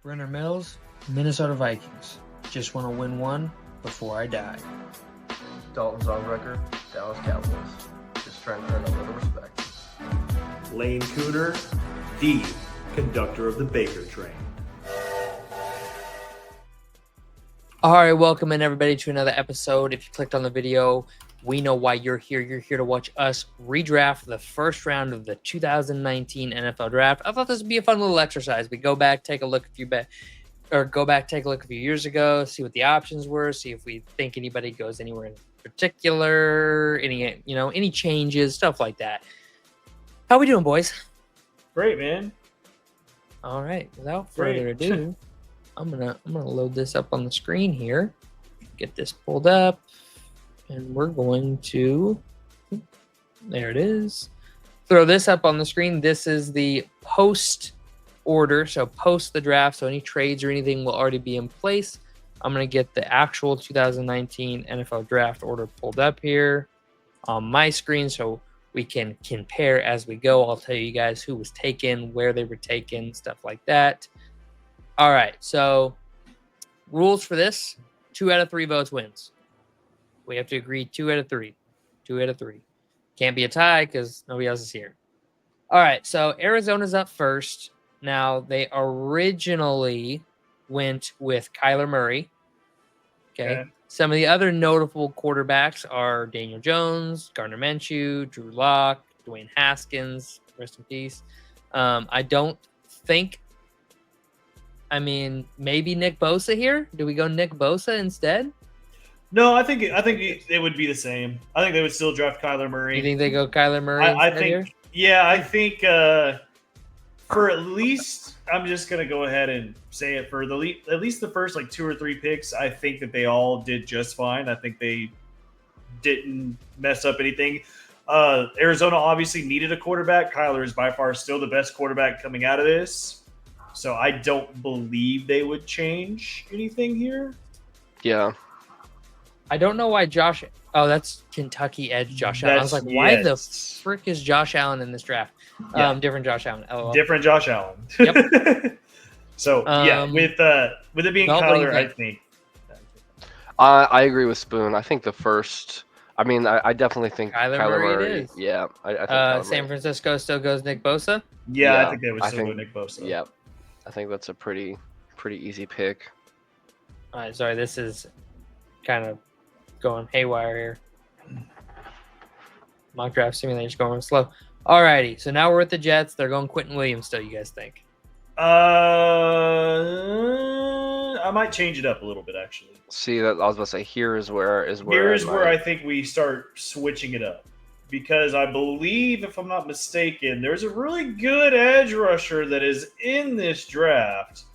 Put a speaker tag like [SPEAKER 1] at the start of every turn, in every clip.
[SPEAKER 1] Brenner Mills, Minnesota Vikings. Just want to win one before I die.
[SPEAKER 2] Dalton's on record, Dallas Cowboys. Just trying to earn a little respect.
[SPEAKER 3] Lane Cooter, the conductor of the Baker train.
[SPEAKER 1] All right, welcome in everybody to another episode. If you clicked on the video, we know why you're here. You're here to watch us redraft the first round of the 2019 NFL Draft. I thought this would be a fun little exercise. We go back, take a look take a look a few years ago, see what the options were, see if we think anybody goes anywhere in particular, any changes, stuff like that. How we doing, boys?
[SPEAKER 3] Great, man.
[SPEAKER 1] All right. Without further ado, I'm gonna load this up on the screen here. Get this pulled up, and we're going to. There it is. Throw this up on the screen. This is the post order, so post the draft. So any trades or anything will already be in place. I'm gonna get the actual 2019 NFL Draft order pulled up here on my screen, so we can compare as we go. I'll tell you guys who was taken, where they were taken, stuff like that. All right, so rules for this: 2 out of 3 votes wins. We have to agree 2 out of 3. 2 out of 3. Can't be a tie because nobody else is here. All right, so Arizona's up first. Now, they originally went with Kyler Murray. Okay. Some of the other notable quarterbacks are Daniel Jones, Gardner Minshew, Drew Lock, Dwayne Haskins, rest in peace. I don't think, maybe Nick Bosa here. Do we go Nick Bosa instead?
[SPEAKER 3] No, I think it would be the same. I think they would still draft Kyler Murray.
[SPEAKER 1] You think they go Kyler Murray instead here?
[SPEAKER 3] Yeah, I think for at least, I'm just going to go ahead and say it, for at least the first 2 or 3 picks, I think that they all did just fine. I think they didn't mess up anything. Arizona obviously needed a quarterback. Kyler is by far still the best quarterback coming out of this. So I don't believe they would change anything here.
[SPEAKER 4] Yeah.
[SPEAKER 1] I don't know why Josh. Oh, that's Kentucky edge Josh Allen. I was like, why the frick is Josh Allen in this draft?
[SPEAKER 3] Yeah.
[SPEAKER 1] Different Josh Allen. LOL.
[SPEAKER 3] Different Josh Allen.
[SPEAKER 1] Yep.
[SPEAKER 3] So with it being Kyler, I think.
[SPEAKER 4] I agree with Spoon. I think the first. I definitely think
[SPEAKER 1] Kyler
[SPEAKER 4] Murray.
[SPEAKER 1] It is.
[SPEAKER 4] Yeah, I think
[SPEAKER 1] San Francisco still goes Nick Bosa.
[SPEAKER 3] Yeah, I think they would still go Nick Bosa.
[SPEAKER 4] Yeah, I think that's a pretty easy pick.
[SPEAKER 1] All right, sorry, this is kind of going haywire here. Mock draft simulator's going slow. Alrighty, so now we're with the Jets. They're going Quentin Williams still, you guys think?
[SPEAKER 3] I might change it up a little bit, actually.
[SPEAKER 4] See, that I was about to say, here is where
[SPEAKER 3] I think we start switching it up. Because I believe, if I'm not mistaken, there's a really good edge rusher that is in this draft.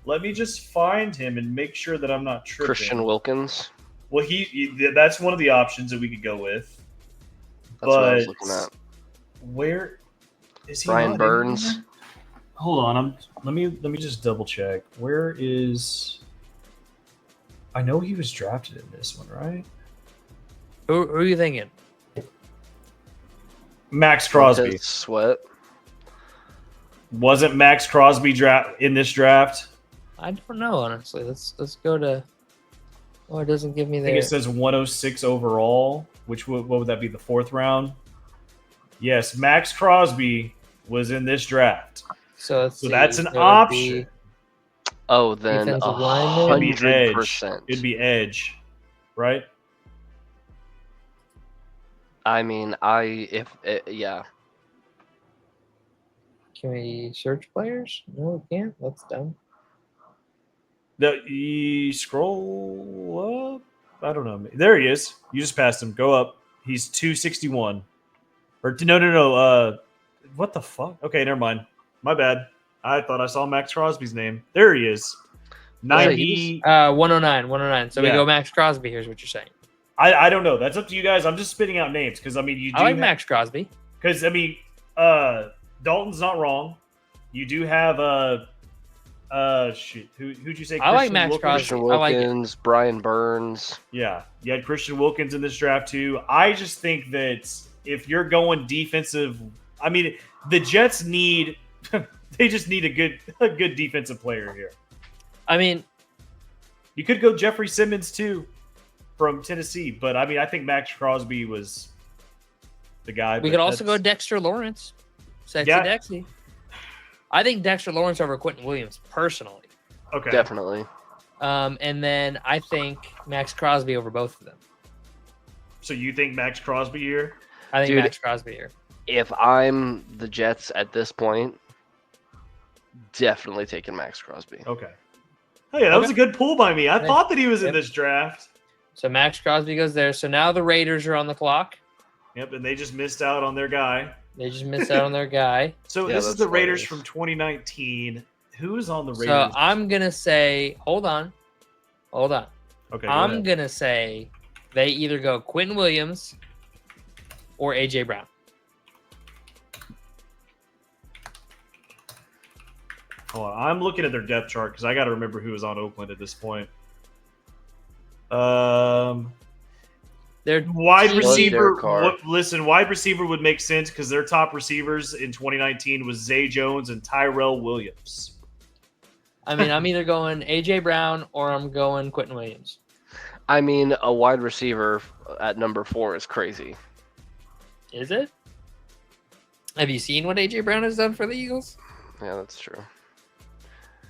[SPEAKER 3] Let me just find him and make sure that I'm not tripping.
[SPEAKER 4] Christian Wilkins.
[SPEAKER 3] Well, that's one of the options that we could go with.
[SPEAKER 4] That's what I was looking at.
[SPEAKER 3] Where is he?
[SPEAKER 4] Brian Burns.
[SPEAKER 3] Hold on, let me just double check. Where is? I know he was drafted in this one, right?
[SPEAKER 1] Who are you thinking?
[SPEAKER 3] Max Crosby.
[SPEAKER 4] Sweat.
[SPEAKER 3] Wasn't Max Crosby in this draft?
[SPEAKER 1] I don't know, honestly. Let's go to. Oh, it doesn't give me
[SPEAKER 3] I
[SPEAKER 1] there.
[SPEAKER 3] think it says 106 overall. What would that be? The 4th round. Yes, Max Crosby was in this draft.
[SPEAKER 1] So
[SPEAKER 3] that's an option.
[SPEAKER 4] Oh, then 100%.
[SPEAKER 3] It'd be edge, right?
[SPEAKER 4] Yeah.
[SPEAKER 1] Can we search players? No, we can't. That's dumb.
[SPEAKER 3] You scroll up. I don't know. There he is. You just passed him. Go up. He's 261. Or no. What the fuck? Okay, never mind. My bad. I thought I saw Max Crosby's name. There he is. 90.
[SPEAKER 1] 109. So we go Max Crosby. Here's what you're saying.
[SPEAKER 3] I don't know. That's up to you guys. I'm just spitting out names because I like
[SPEAKER 1] Max Crosby.
[SPEAKER 3] Because Dalton's not wrong. You do have who'd you say?
[SPEAKER 1] I like Max Crosby.
[SPEAKER 4] Christian Wilkins, Brian Burns.
[SPEAKER 3] Yeah, you had Christian Wilkins in this draft too. I just think that if you're going defensive, the Jets need They just need a good defensive player here.
[SPEAKER 1] I mean,
[SPEAKER 3] You could go Jeffrey Simmons too from Tennessee, but I mean, I think Max Crosby was the guy.
[SPEAKER 1] we
[SPEAKER 3] but
[SPEAKER 1] could also go
[SPEAKER 3] that's-
[SPEAKER 1] Dexter Lawrence. Sexy
[SPEAKER 3] Yeah.
[SPEAKER 1] Dexy. I think Dexter Lawrence over Quentin Williams, personally.
[SPEAKER 3] Okay.
[SPEAKER 4] Definitely.
[SPEAKER 1] And then I think Max Crosby over both of them.
[SPEAKER 3] So you think Max Crosby here?
[SPEAKER 1] I think
[SPEAKER 4] Dude,
[SPEAKER 1] Max Crosby here.
[SPEAKER 4] If I'm the Jets at this point, definitely taking Max Crosby.
[SPEAKER 3] Okay. Oh yeah, that was a good pull by me. I
[SPEAKER 1] Yeah.
[SPEAKER 3] thought that he was in
[SPEAKER 1] Yep.
[SPEAKER 3] this draft.
[SPEAKER 1] So Max Crosby goes there. So now the Raiders are on the clock.
[SPEAKER 3] Yep, and they just missed out on their guy.
[SPEAKER 1] They just missed out on their guy.
[SPEAKER 3] So
[SPEAKER 4] Yeah,
[SPEAKER 3] this is
[SPEAKER 4] that's
[SPEAKER 3] the Raiders
[SPEAKER 4] hilarious.
[SPEAKER 3] from 2019. Who's on the Raiders?
[SPEAKER 1] So I'm going to say, hold on. Okay,
[SPEAKER 3] go
[SPEAKER 1] I'm
[SPEAKER 3] ahead.
[SPEAKER 1] going to say they either go Quentin Williams or A.J. Brown.
[SPEAKER 3] Hold on. I'm looking at their depth chart because I got to remember who was on Oakland at this point.
[SPEAKER 1] They're
[SPEAKER 3] Wide
[SPEAKER 1] Derek
[SPEAKER 3] receiver.
[SPEAKER 4] Carr.
[SPEAKER 3] Listen, wide receiver would make sense because their top receivers in 2019 was Zay Jones and Tyrell Williams.
[SPEAKER 1] I mean, I'm either going A.J. Brown or I'm going Quentin Williams.
[SPEAKER 4] I mean, a wide receiver at number 4 is crazy.
[SPEAKER 1] Is it? Have you seen what A.J. Brown has done for the Eagles?
[SPEAKER 4] Yeah, that's true.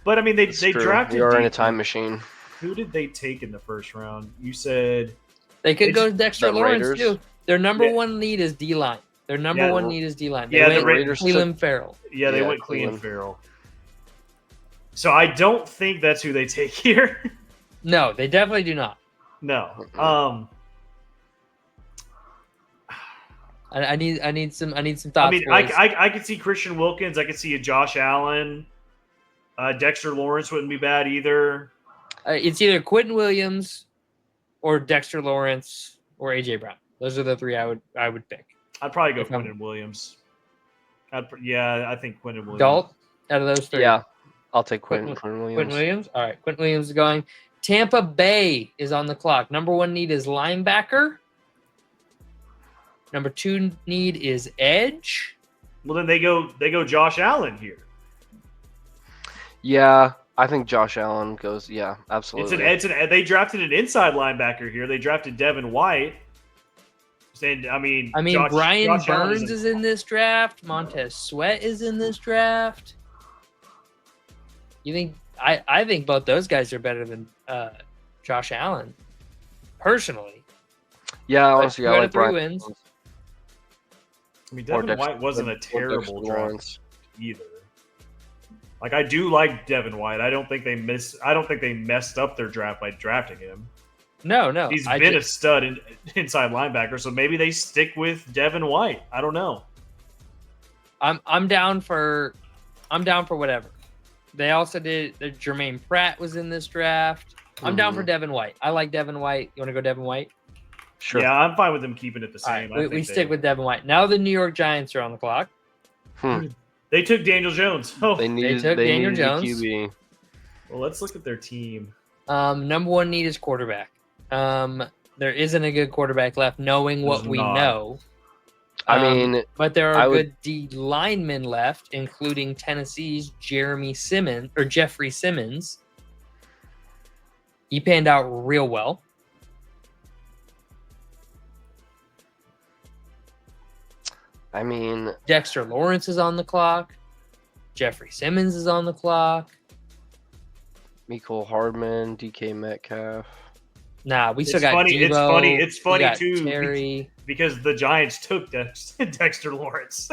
[SPEAKER 3] But I mean, they
[SPEAKER 4] That's
[SPEAKER 3] they
[SPEAKER 4] true.
[SPEAKER 3] drafted.
[SPEAKER 4] We are in a
[SPEAKER 3] deep.
[SPEAKER 4] time machine.
[SPEAKER 3] Who did they take in the first round? You said
[SPEAKER 1] They could
[SPEAKER 3] It's
[SPEAKER 1] go Dexter
[SPEAKER 4] the
[SPEAKER 1] Lawrence
[SPEAKER 4] Raiders.
[SPEAKER 1] too. Their number
[SPEAKER 3] Yeah.
[SPEAKER 1] one need is D line. Their number
[SPEAKER 3] Yeah,
[SPEAKER 1] one
[SPEAKER 4] the-
[SPEAKER 1] need is D line.
[SPEAKER 3] yeah, the
[SPEAKER 1] went
[SPEAKER 4] Raiders
[SPEAKER 1] Cleveland Farrell.
[SPEAKER 3] yeah, they
[SPEAKER 4] Yeah,
[SPEAKER 3] went Cleveland
[SPEAKER 4] Cleveland.
[SPEAKER 3] Farrell. So I don't think that's who they take here.
[SPEAKER 1] No, they definitely do not.
[SPEAKER 3] No.
[SPEAKER 1] I need some
[SPEAKER 3] I
[SPEAKER 1] thoughts.
[SPEAKER 3] mean,
[SPEAKER 1] boys.
[SPEAKER 3] I could see Christian Wilkins. I could see a Josh Allen. Dexter Lawrence wouldn't be bad either.
[SPEAKER 1] It's either Quentin Williams or Dexter Lawrence or AJ Brown. Those are the three I would pick.
[SPEAKER 3] I'd probably go
[SPEAKER 1] If I'm-
[SPEAKER 3] Quentin Williams. I think Quentin Williams.
[SPEAKER 1] Dalt out of those three.
[SPEAKER 4] Yeah, I'll take
[SPEAKER 1] Quentin-
[SPEAKER 4] Quentin Williams.
[SPEAKER 1] Quentin Williams. All right, Quentin Williams is going. Tampa Bay is on the clock. Number one need is linebacker. Number two need is edge.
[SPEAKER 3] Well, then they go Josh Allen here.
[SPEAKER 4] Yeah, I think Josh Allen goes. Yeah, absolutely.
[SPEAKER 3] They drafted an inside linebacker here. They drafted Devin White. And I mean,
[SPEAKER 1] Brian
[SPEAKER 3] Josh Allen
[SPEAKER 1] Burns is in this draft. Montez Sweat is in this draft. You think? I think both those guys are better than Josh Allen, personally.
[SPEAKER 4] Yeah,
[SPEAKER 1] But
[SPEAKER 4] honestly,
[SPEAKER 1] two
[SPEAKER 4] I
[SPEAKER 1] out
[SPEAKER 4] like
[SPEAKER 1] of three
[SPEAKER 4] Brian.
[SPEAKER 1] wins.
[SPEAKER 3] I mean,
[SPEAKER 4] Or
[SPEAKER 3] Devin
[SPEAKER 4] Dexter-
[SPEAKER 3] White wasn't a
[SPEAKER 4] or
[SPEAKER 3] terrible
[SPEAKER 4] Dexter
[SPEAKER 3] draft
[SPEAKER 4] Lawrence.
[SPEAKER 3] either. Like I do like Devin White. I don't think they messed up their draft by drafting him.
[SPEAKER 1] No.
[SPEAKER 3] He's
[SPEAKER 1] I
[SPEAKER 3] been
[SPEAKER 1] just-
[SPEAKER 3] a stud inside linebacker, so maybe they stick with Devin White. I don't know.
[SPEAKER 1] I'm down for whatever. They also did. Jermaine Pratt was in this draft. I'm down for
[SPEAKER 4] Mhm.
[SPEAKER 1] Devin White. I like Devin White. You want to go Devin White?
[SPEAKER 4] Sure.
[SPEAKER 3] Yeah, I'm fine with them keeping it the
[SPEAKER 1] All right,
[SPEAKER 3] same.
[SPEAKER 1] we stick with Devin White. Now the New York Giants are on the clock.
[SPEAKER 3] They took Daniel Jones. Oh,
[SPEAKER 4] They needed.
[SPEAKER 1] took
[SPEAKER 4] They
[SPEAKER 1] Daniel
[SPEAKER 4] needed a
[SPEAKER 1] Jones.
[SPEAKER 4] QB.
[SPEAKER 3] well, let's look at their team.
[SPEAKER 1] Number one need is quarterback. There isn't a good quarterback left, knowing what
[SPEAKER 3] There's
[SPEAKER 1] we
[SPEAKER 3] not.
[SPEAKER 1] know.
[SPEAKER 4] I mean,
[SPEAKER 1] But there
[SPEAKER 4] I
[SPEAKER 1] are
[SPEAKER 4] would-
[SPEAKER 1] good D linemen left, including Tennessee's Jeffrey Simmons. He panned out real well. Dexter Lawrence is on the clock. Jeffrey Simmons is on the clock.
[SPEAKER 4] Mecole Hardman, DK Metcalf.
[SPEAKER 1] Nah, we still
[SPEAKER 3] It's
[SPEAKER 1] got
[SPEAKER 3] funny- it's
[SPEAKER 1] Debo,
[SPEAKER 3] funny- it's
[SPEAKER 1] we
[SPEAKER 3] funny
[SPEAKER 1] got
[SPEAKER 3] too,
[SPEAKER 1] Terry.
[SPEAKER 3] because the Giants took Dexter Lawrence.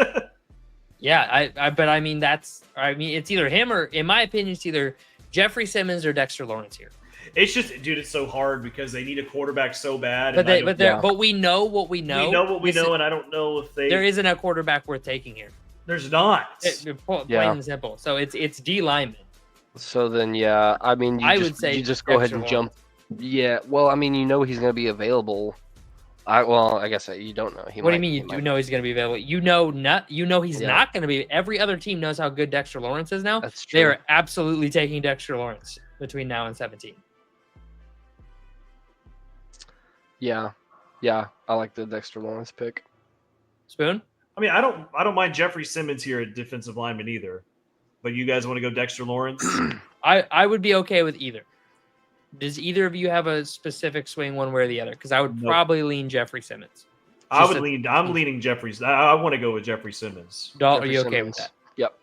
[SPEAKER 1] Yeah, but it's either him or, in my opinion, it's either Jeffrey Simmons or Dexter Lawrence here.
[SPEAKER 3] It's just, dude, it's so hard because they need a quarterback so bad.
[SPEAKER 1] But
[SPEAKER 3] and I don't-
[SPEAKER 1] but we know what we know.
[SPEAKER 3] we know what we
[SPEAKER 1] This
[SPEAKER 3] know,
[SPEAKER 1] is-
[SPEAKER 3] and I don't know if
[SPEAKER 1] there isn't a quarterback worth taking here.
[SPEAKER 3] There's not.
[SPEAKER 1] Plain
[SPEAKER 4] Yeah.
[SPEAKER 1] and simple. So it's D lineman.
[SPEAKER 4] So then, yeah, I mean,
[SPEAKER 1] I would say
[SPEAKER 4] you just go ahead
[SPEAKER 1] Dexter
[SPEAKER 4] and jump. Yeah, well, I mean, you know he's going to be available. I guess you don't know.
[SPEAKER 1] What do you mean you do know he's going to be available? You know he's
[SPEAKER 4] Yeah.
[SPEAKER 1] not going to be. Every other team knows how good Dexter Lawrence is now.
[SPEAKER 4] That's true.
[SPEAKER 1] They are absolutely taking Dexter Lawrence between now and 17.
[SPEAKER 4] Yeah, I like the Dexter Lawrence pick.
[SPEAKER 1] Spoon?
[SPEAKER 3] I mean, I don't mind Jeffrey Simmons here at defensive lineman either. But you guys want to go Dexter Lawrence?
[SPEAKER 1] I would be okay with either. Does either of you have a specific swing one way or the other? Because I would
[SPEAKER 3] Nope.
[SPEAKER 1] probably lean Jeffrey Simmons.
[SPEAKER 3] I'm leaning Jeffrey's. I want to go with Jeffrey Simmons.
[SPEAKER 1] Dalt, are
[SPEAKER 4] Jeffrey
[SPEAKER 1] you okay
[SPEAKER 4] Simmons.
[SPEAKER 1] with that?
[SPEAKER 4] Yep.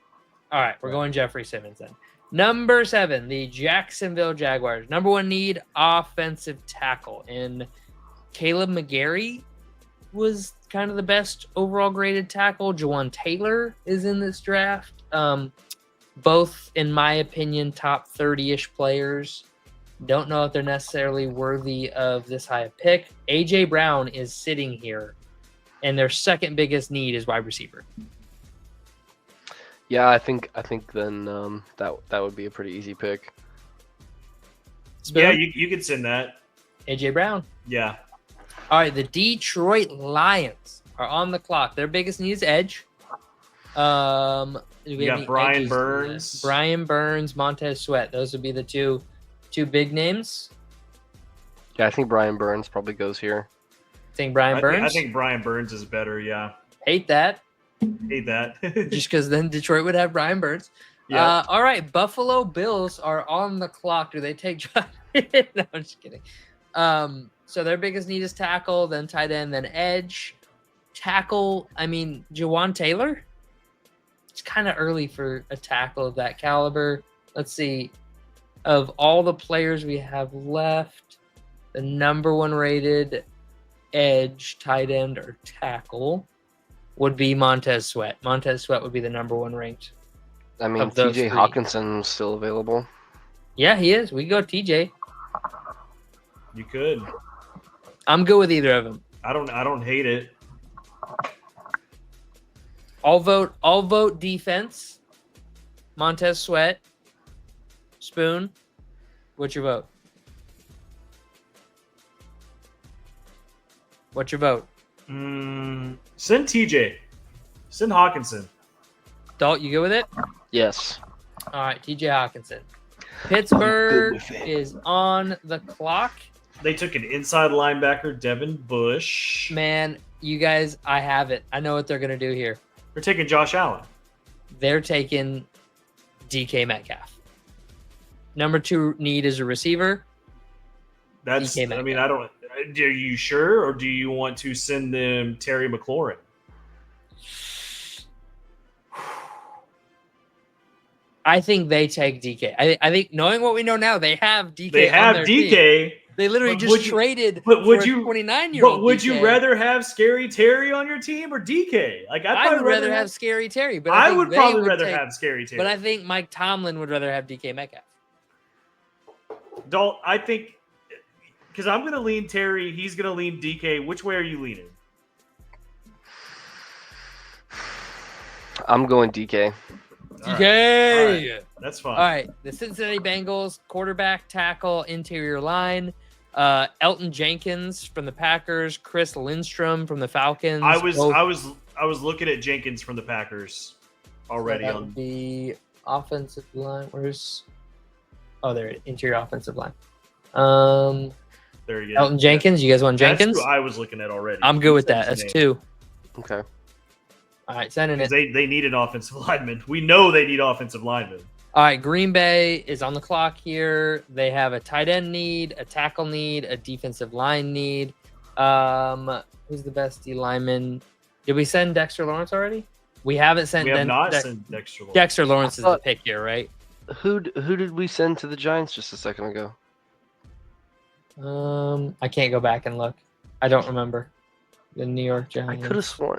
[SPEAKER 1] All right, we're going Jeffrey Simmons then. Number 7, the Jacksonville Jaguars. Number 1 need, offensive tackle. And Caleb McGarry was kind of the best overall graded tackle. Jawan Taylor is in this draft. Both, in my opinion, top 30-ish players. Don't know if they're necessarily worthy of this high a pick. A.J. Brown is sitting here, and their second biggest need is wide receiver.
[SPEAKER 4] Yeah, I think then that would be a pretty easy pick.
[SPEAKER 1] Spoon?
[SPEAKER 3] Yeah, you could send that.
[SPEAKER 1] A.J. Brown.
[SPEAKER 3] Yeah.
[SPEAKER 1] All right, the Detroit Lions are on the clock. Their biggest need is edge. Do we
[SPEAKER 3] You
[SPEAKER 1] have
[SPEAKER 3] got
[SPEAKER 1] any
[SPEAKER 3] Brian
[SPEAKER 1] edges?
[SPEAKER 3] Burns.
[SPEAKER 1] Brian Burns, Montez Sweat. Those would be the two big names.
[SPEAKER 4] Yeah, I think Brian Burns probably goes here.
[SPEAKER 1] Think Brian Burns?
[SPEAKER 3] I think Brian Burns is better. Yeah.
[SPEAKER 1] Hate that.
[SPEAKER 3] Hate that.
[SPEAKER 1] Just because then Detroit would have Brian Burns.
[SPEAKER 3] Yeah.
[SPEAKER 1] All right, Buffalo Bills are on the clock. Do they take John? No, I'm just kidding. So their biggest need is tackle, then tight end, then edge. Tackle, I mean, Jawan Taylor? It's kind of early for a tackle of that caliber. Let's see. Of all the players we have left, the number 1 rated edge, tight end, or tackle would be Montez Sweat. Montez Sweat would be the number 1 ranked.
[SPEAKER 4] I mean,
[SPEAKER 1] Of those
[SPEAKER 4] TJ
[SPEAKER 1] three.
[SPEAKER 4] Hawkinson's still available.
[SPEAKER 1] Yeah, he is. We can go TJ.
[SPEAKER 3] You could.
[SPEAKER 1] I'm good with either of them.
[SPEAKER 3] I don't hate it.
[SPEAKER 1] I'll vote defense. Montez Sweat. Spoon. What's your vote? What's your vote?
[SPEAKER 3] Send TJ. Send Hawkinson.
[SPEAKER 1] Dalt, you good with it?
[SPEAKER 4] Yes.
[SPEAKER 1] All right, TJ Hawkinson. Pittsburgh
[SPEAKER 4] with it.
[SPEAKER 1] is on the clock.
[SPEAKER 3] They took an inside linebacker, Devin Bush.
[SPEAKER 1] Man, you guys, I have it. I know what they're going to do here.
[SPEAKER 3] They're taking Josh Allen.
[SPEAKER 1] They're taking DK Metcalf. Number 2 need is a receiver.
[SPEAKER 3] That's.
[SPEAKER 1] DK
[SPEAKER 3] I mean,
[SPEAKER 1] Metcalf.
[SPEAKER 3] I don't. Are you sure, or do you want to send them Terry McLaurin?
[SPEAKER 1] I think they take DK. I think knowing what we know now, they have DK.
[SPEAKER 3] They
[SPEAKER 1] on
[SPEAKER 3] have
[SPEAKER 1] their
[SPEAKER 3] DK.
[SPEAKER 1] team. They literally
[SPEAKER 3] But
[SPEAKER 1] just
[SPEAKER 3] would you-
[SPEAKER 1] traded
[SPEAKER 3] but would
[SPEAKER 1] for
[SPEAKER 3] you-
[SPEAKER 1] a 29-year-old.
[SPEAKER 3] But would you
[SPEAKER 1] DK.
[SPEAKER 3] rather have Scary Terry on your team or DK? Like
[SPEAKER 1] I would rather have Scary Terry, but
[SPEAKER 3] I
[SPEAKER 1] think
[SPEAKER 3] would
[SPEAKER 1] they
[SPEAKER 3] probably rather
[SPEAKER 1] take-
[SPEAKER 3] have Scary Terry.
[SPEAKER 1] But I think Mike Tomlin would rather have DK Metcalf.
[SPEAKER 3] Dalt, I think because I'm going to lean Terry, he's going to lean DK. Which way are you leaning?
[SPEAKER 4] I'm going DK.
[SPEAKER 3] All right.
[SPEAKER 1] DK.
[SPEAKER 3] All right. That's fine.
[SPEAKER 1] All right, the Cincinnati Bengals quarterback, tackle, interior line. Elton Jenkins from the Packers, Chris Lindstrom from the Falcons.
[SPEAKER 3] I was
[SPEAKER 1] both-
[SPEAKER 3] looking at Jenkins from the Packers already.
[SPEAKER 1] That would be offensive line. Where's? Oh, there, interior offensive line.
[SPEAKER 3] There you go.
[SPEAKER 1] Elton Jenkins. You guys want Jenkins?
[SPEAKER 3] That's who I was looking at already.
[SPEAKER 1] I'm good with that.
[SPEAKER 3] That's
[SPEAKER 1] That's
[SPEAKER 3] his name.
[SPEAKER 1] 2.
[SPEAKER 4] Okay.
[SPEAKER 1] All right, sending it.
[SPEAKER 3] They need an offensive lineman. We know they need offensive linemen.
[SPEAKER 1] All right, Green Bay is on the clock here. They have a tight end need, a tackle need, a defensive line need. Who's the best D lineman? Did we send Dexter Lawrence already? We haven't sent.
[SPEAKER 3] We have not
[SPEAKER 1] Dex-
[SPEAKER 3] sent Dexter Lawrence.
[SPEAKER 1] Dexter Lawrence is the
[SPEAKER 4] thought-
[SPEAKER 1] pick here, right?
[SPEAKER 4] Who did we send to the Giants just a second ago?
[SPEAKER 1] I can't go back and look. I don't remember. The New York
[SPEAKER 4] I
[SPEAKER 1] Giants.
[SPEAKER 4] could have sworn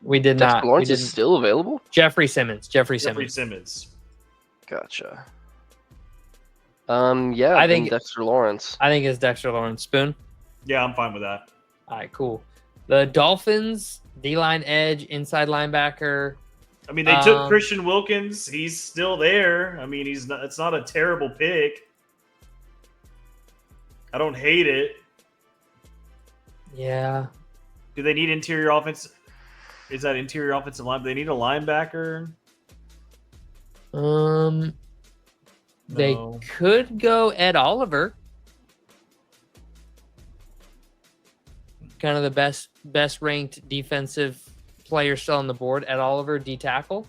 [SPEAKER 1] We did
[SPEAKER 4] Dexter
[SPEAKER 1] not. We
[SPEAKER 4] Lawrence is
[SPEAKER 1] didn't.
[SPEAKER 4] still available.
[SPEAKER 1] Jeffrey Simmons. Jeffrey
[SPEAKER 3] Jeffrey
[SPEAKER 1] Simmons.
[SPEAKER 3] Simmons.
[SPEAKER 4] Gotcha. Yeah,
[SPEAKER 1] I
[SPEAKER 4] then
[SPEAKER 1] think-
[SPEAKER 4] Dexter Lawrence.
[SPEAKER 1] I think it's Dexter Lawrence. Spoon.
[SPEAKER 3] Yeah, I'm fine with that.
[SPEAKER 1] All right, cool. The Dolphins, D-line edge, inside linebacker.
[SPEAKER 3] I mean, they took Christian Wilkins. He's still there. I mean, he's not. It's not a terrible pick. I don't hate it.
[SPEAKER 1] Yeah.
[SPEAKER 3] Do they need interior offense? Is that interior offensive line? Do they need a linebacker?
[SPEAKER 1] They
[SPEAKER 3] No.
[SPEAKER 1] could go Ed Oliver. Kind of the best ranked defensive player still on the board. Ed Oliver, D tackle.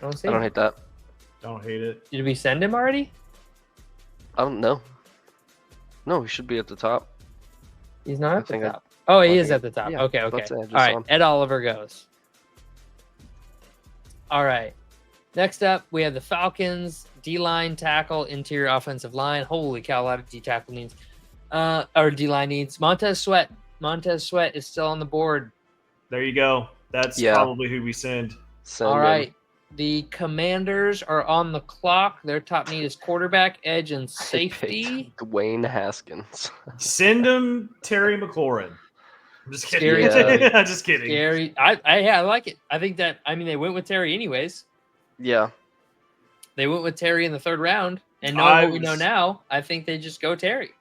[SPEAKER 1] don't see
[SPEAKER 4] I don't
[SPEAKER 1] him.
[SPEAKER 4] hate that.
[SPEAKER 3] Don't hate it.
[SPEAKER 1] Did we send him already?
[SPEAKER 4] I don't know. No, he should be at the top.
[SPEAKER 1] He's not
[SPEAKER 4] I
[SPEAKER 1] at the
[SPEAKER 4] think I-
[SPEAKER 1] top. Oh, he
[SPEAKER 4] I
[SPEAKER 1] is
[SPEAKER 4] think
[SPEAKER 1] at the top.
[SPEAKER 4] yeah,
[SPEAKER 1] Okay.
[SPEAKER 4] that's it, I
[SPEAKER 1] All
[SPEAKER 4] just
[SPEAKER 1] right.
[SPEAKER 4] saw him.
[SPEAKER 1] Ed Oliver goes. All right. Next up, we have the Falcons D-line tackle, interior offensive line. Holy cow, a lot of D-tackle needs. Or D-line needs. Montez Sweat. Montez Sweat is still on the board.
[SPEAKER 3] There you go. That's
[SPEAKER 4] Yeah.
[SPEAKER 3] probably who we send.
[SPEAKER 4] Send
[SPEAKER 1] All
[SPEAKER 4] him.
[SPEAKER 1] right. The Commanders are on the clock. Their top need is quarterback, edge, and
[SPEAKER 4] I
[SPEAKER 1] safety.
[SPEAKER 4] picked Dwayne Haskins.
[SPEAKER 3] Send him Terry McLaurin. I'm just kidding.
[SPEAKER 1] Scary.
[SPEAKER 3] I'm just kidding.
[SPEAKER 1] Gary, I like it. I think that, I mean, they went with Terry anyways.
[SPEAKER 4] Yeah.
[SPEAKER 1] They went with Terry in the third round. And knowing what we know
[SPEAKER 3] was-
[SPEAKER 1] now, I think they just go Terry.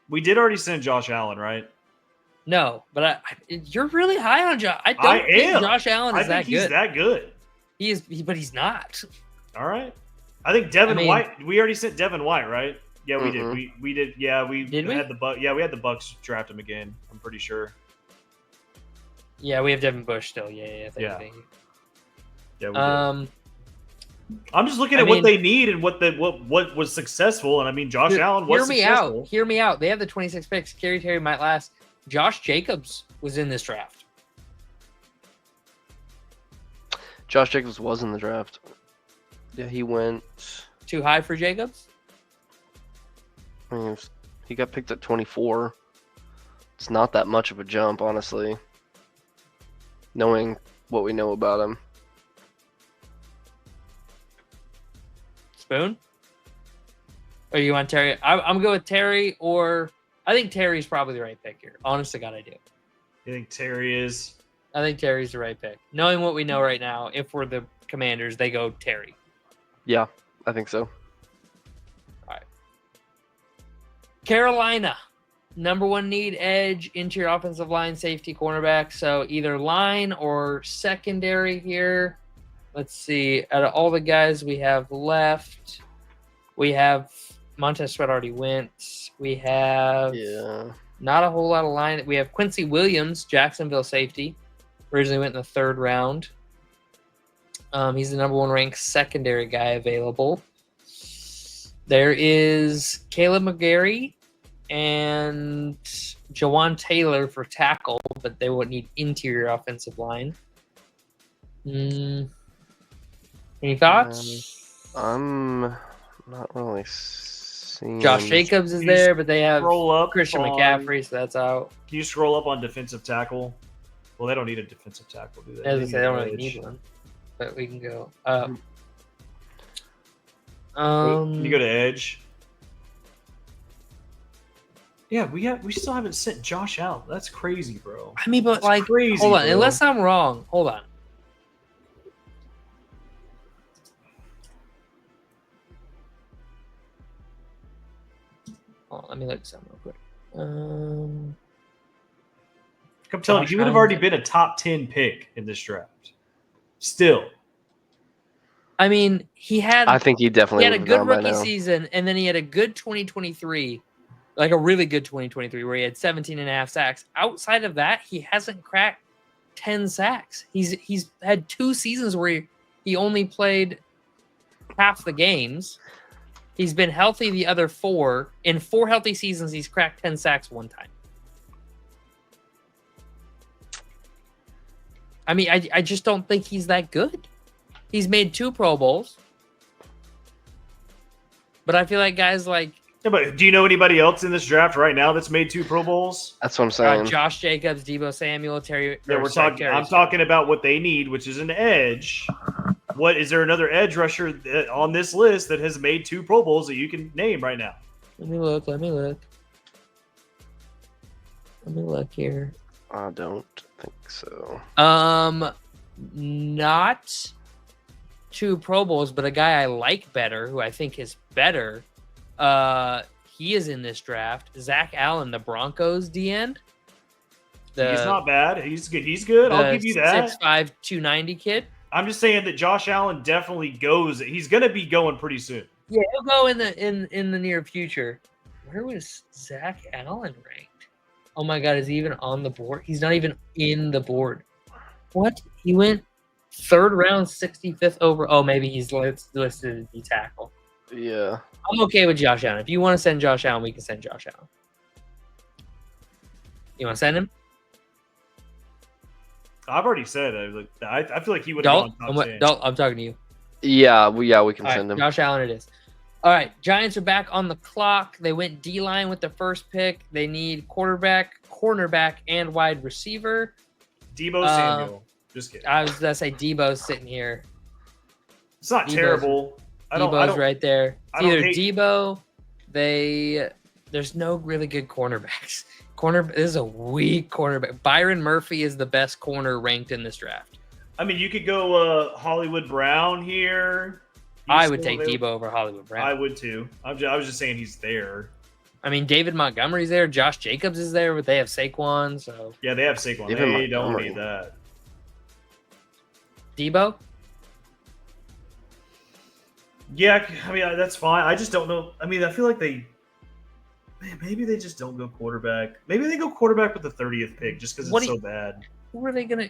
[SPEAKER 3] We did already send Josh Allen, right?
[SPEAKER 1] No, but you're really high on Josh. I don't
[SPEAKER 3] I
[SPEAKER 1] think
[SPEAKER 3] am.
[SPEAKER 1] Josh Allen
[SPEAKER 3] I
[SPEAKER 1] is
[SPEAKER 3] think
[SPEAKER 1] that
[SPEAKER 3] he's
[SPEAKER 1] good.
[SPEAKER 3] that good.
[SPEAKER 1] But he's not.
[SPEAKER 3] All right. I think Devin
[SPEAKER 1] I mean-
[SPEAKER 3] White. We already sent Devin White, right? Yeah, we did.
[SPEAKER 4] Mhm.
[SPEAKER 3] We did. Yeah, we
[SPEAKER 1] Did we?
[SPEAKER 3] had the Buck. Yeah, we had the Bucks draft him again. I'm pretty sure.
[SPEAKER 1] Yeah, we have Devin Bush still. Yeah.
[SPEAKER 3] Yeah.
[SPEAKER 1] Thank you.
[SPEAKER 3] Yeah, we did. I'm just looking
[SPEAKER 1] I
[SPEAKER 3] at what
[SPEAKER 1] mean-
[SPEAKER 3] they need and what was successful. And I mean, Josh Allen was successful.
[SPEAKER 1] Hear me out. They have the 26 picks. Kerry Terry might last. Josh Jacobs was in this draft.
[SPEAKER 4] Josh Jacobs was in the draft. Yeah, he went.
[SPEAKER 1] Too high for Jacobs?
[SPEAKER 4] I mean, he got picked at 24. It's not that much of a jump, honestly. Knowing what we know about him.
[SPEAKER 1] Spoon? Or you want Terry? I'm going with Terry, or I think Terry's probably the right pick here. Honest to God, I do.
[SPEAKER 3] You think Terry is?
[SPEAKER 1] I think Terry's the right pick. Knowing what we know right now, if we're the Commanders, they go Terry.
[SPEAKER 4] Yeah, I think so.
[SPEAKER 1] Carolina, number one need, edge, interior offensive line, safety, cornerback. So either line or secondary here. Let's see. Out of all the guys we have left, we have Montez Sweat already went. We have
[SPEAKER 4] Yeah.
[SPEAKER 1] not a whole lot of line. We have Quincy Williams, Jacksonville safety. Originally went in the third round. He's the number one ranked secondary guy available. There is Caleb McGarry and Jawan Taylor for tackle, but they would need interior offensive line. Any thoughts?
[SPEAKER 4] I'm not really seeing.
[SPEAKER 1] Josh Jacobs is
[SPEAKER 3] Can you
[SPEAKER 1] there, but they have
[SPEAKER 3] Scroll up.
[SPEAKER 1] Christian
[SPEAKER 3] on-
[SPEAKER 1] McCaffrey, so that's out.
[SPEAKER 3] Can you scroll up on defensive tackle? Well, they don't need a defensive tackle, do they?
[SPEAKER 1] As I say, they don't really
[SPEAKER 3] edge.
[SPEAKER 1] need one, but we can go up.
[SPEAKER 3] Can you go to edge? Yeah, we still haven't sent Josh Allen. That's crazy, bro.
[SPEAKER 1] I mean, but
[SPEAKER 3] That's
[SPEAKER 1] like,
[SPEAKER 3] crazy,
[SPEAKER 1] hold on.
[SPEAKER 3] bro.
[SPEAKER 1] Unless I'm wrong, hold on. Oh, let me look something real quick.
[SPEAKER 3] I'm telling
[SPEAKER 1] Josh
[SPEAKER 3] you, he would have
[SPEAKER 1] Allen's-
[SPEAKER 3] already been a top 10 pick in this draft. Still.
[SPEAKER 1] I mean, he had
[SPEAKER 4] I think he definitely
[SPEAKER 1] a
[SPEAKER 4] would have
[SPEAKER 1] good
[SPEAKER 4] gone by
[SPEAKER 1] rookie
[SPEAKER 4] now.
[SPEAKER 1] season, and then he had a good 2023, like a really good 2023, where he had 17 and a half sacks. Outside of that, he hasn't cracked 10 sacks. He's had 2 seasons where he only played half the games. He's been healthy the other 4. In 4 healthy seasons, he's cracked 10 sacks one time. I mean, I just don't think he's that good. He's made 2 Pro Bowls. But I feel like guys like
[SPEAKER 3] Yeah, but do you know anybody else in this draft right now that's made 2 Pro Bowls?
[SPEAKER 4] That's what I'm saying.
[SPEAKER 1] Josh Jacobs, Debo Samuel, Terry.
[SPEAKER 3] Yeah, we're talking. I'm talking about what they need, which is an edge. What is there another edge rusher on this list that has made 2 Pro Bowls that you can name right now?
[SPEAKER 1] Let me look. Let me look here.
[SPEAKER 4] I don't think so.
[SPEAKER 1] Not 2 Pro Bowls, but a guy I like better, who I think is better. He is in this draft. Zach Allen, the Broncos DN.
[SPEAKER 3] He's not bad. He's good. He's good. I'll give you that.
[SPEAKER 1] 6'5", 290 kid.
[SPEAKER 3] I'm just saying that Josh Allen definitely goes. He's going to be going pretty soon.
[SPEAKER 1] Yeah, he'll go in the near future. Where was Zach Allen ranked? Oh my God, is he even on the board? He's not even in the board. What? He went Third round, 65th over. Oh, maybe he's listed as D tackle.
[SPEAKER 4] Yeah.
[SPEAKER 1] I'm okay with Josh Allen. If you want to send Josh Allen, we can send Josh Allen. You want to send him?
[SPEAKER 3] I've already said I feel like he would have
[SPEAKER 1] Don't.
[SPEAKER 3] gone top 10.
[SPEAKER 1] I'm talking to you.
[SPEAKER 4] Yeah, we can
[SPEAKER 1] All
[SPEAKER 4] send
[SPEAKER 1] right,
[SPEAKER 4] him.
[SPEAKER 1] Josh Allen it is. All right, Giants are back on the clock. They went D-line with the first pick. They need quarterback, cornerback, and wide receiver.
[SPEAKER 3] Debo Samuel. Just kidding.
[SPEAKER 1] I was going to say Debo's sitting here.
[SPEAKER 3] It's not
[SPEAKER 1] Debo's-
[SPEAKER 3] terrible.
[SPEAKER 1] Debo's right there.
[SPEAKER 3] I
[SPEAKER 1] It's
[SPEAKER 3] don't
[SPEAKER 1] either
[SPEAKER 3] hate-
[SPEAKER 1] Debo, there's no really good cornerbacks. This is a weak cornerback. Byron Murphy is the best corner ranked in this draft.
[SPEAKER 3] I mean, you could go Hollywood Brown here.
[SPEAKER 1] I would take Debo over Hollywood Brown.
[SPEAKER 3] I would too. I was just saying he's there.
[SPEAKER 1] I mean, David Montgomery's there. Josh Jacobs is there, but they have Saquon. So
[SPEAKER 3] Yeah, they have Saquon.
[SPEAKER 4] Even
[SPEAKER 3] They don't
[SPEAKER 4] Montgomery.
[SPEAKER 3] need that.
[SPEAKER 1] Debo,
[SPEAKER 3] Yeah, I mean that's fine. I just don't know. I mean, I feel like maybe they just don't go quarterback. Maybe they go quarterback with the 30th pick just because
[SPEAKER 1] What
[SPEAKER 3] it's
[SPEAKER 1] do
[SPEAKER 3] so bad.
[SPEAKER 1] who are they gonna?